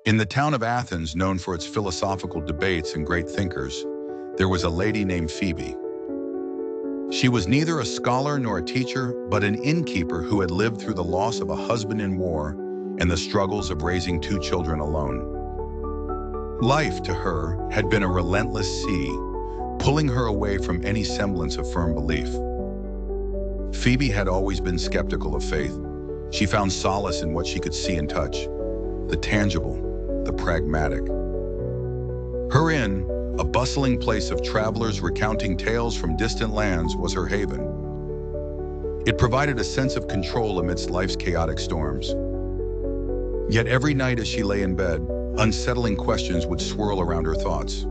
In the town of Athens, known for its philosophical debates and great thinkers, there was a lady named Phoebe. She was neither a scholar nor a teacher, but an innkeeper who had lived through the loss of a husband in war and the struggles of raising two children alone. Life, to her, had been a relentless sea, pulling her away from any semblance of firm belief. Phoebe had always been skeptical of faith. She found solace in what she could see and touch, the tangible, the pragmatic. Her inn, a bustling place of travelers recounting tales from distant lands, was her haven. It provided a sense of control amidst life's chaotic storms. Yet every night as she lay in bed, unsettling questions would swirl around her thoughts.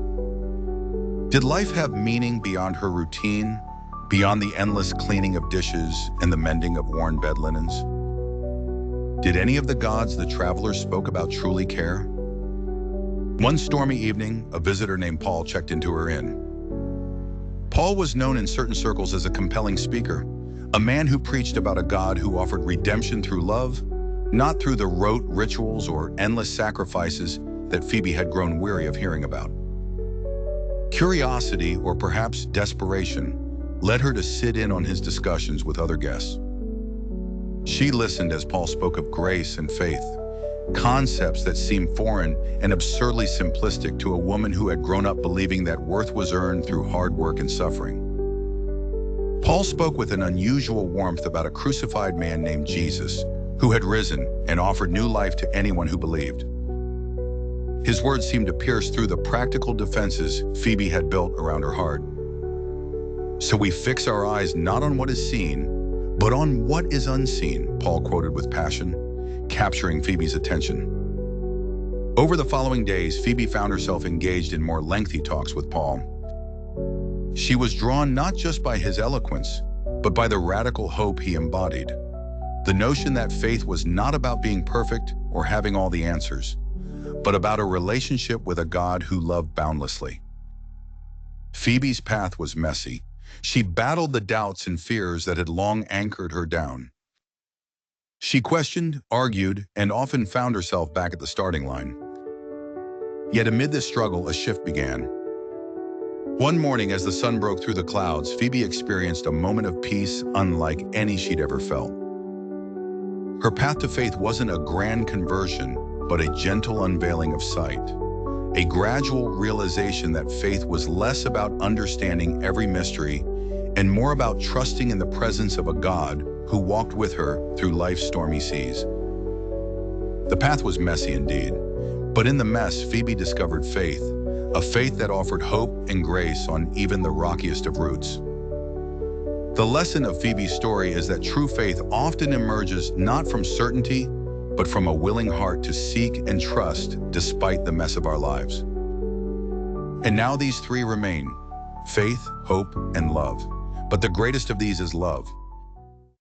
Did life have meaning beyond her routine, beyond the endless cleaning of dishes and the mending of worn bed linens? Did any of the gods the travelers spoke about truly care? One stormy evening, a visitor named Paul checked into her inn. Paul was known in certain circles as a compelling speaker, a man who preached about a God who offered redemption through love, not through the rote rituals or endless sacrifices that Phoebe had grown weary of hearing about. Curiosity, or perhaps desperation, led her to sit in on his discussions with other guests. She listened as Paul spoke of grace and faith, concepts that seemed foreign and absurdly simplistic to a woman who had grown up believing that worth was earned through hard work and suffering. Paul spoke with an unusual warmth about a crucified man named Jesus, who had risen and offered new life to anyone who believed. His words seemed to pierce through the practical defenses Phoebe had built around her heart. "So we fix our eyes not on what is seen, but on what is unseen," Paul quoted with passion, capturing Phoebe's attention. Over the following days, Phoebe found herself engaged in more lengthy talks with Paul. She was drawn not just by his eloquence, but by the radical hope he embodied. The notion that faith was not about being perfect or having all the answers, but about a relationship with a God who loved boundlessly. Phoebe's path was messy. She battled the doubts and fears that had long anchored her down. She questioned, argued, and often found herself back at the starting line. Yet amid this struggle, a shift began. One morning, as the sun broke through the clouds, Phoebe experienced a moment of peace unlike any she'd ever felt. Her path to faith wasn't a grand conversion, but a gentle unveiling of sight. A gradual realization that faith was less about understanding every mystery and more about trusting in the presence of a God who walked with her through life's stormy seas. The path was messy indeed, but in the mess, Phoebe discovered faith, a faith that offered hope and grace on even the rockiest of routes. The lesson of Phoebe's story is that true faith often emerges not from certainty, but from a willing heart to seek and trust despite the mess of our lives. And now these three remain: faith, hope, and love. But the greatest of these is love.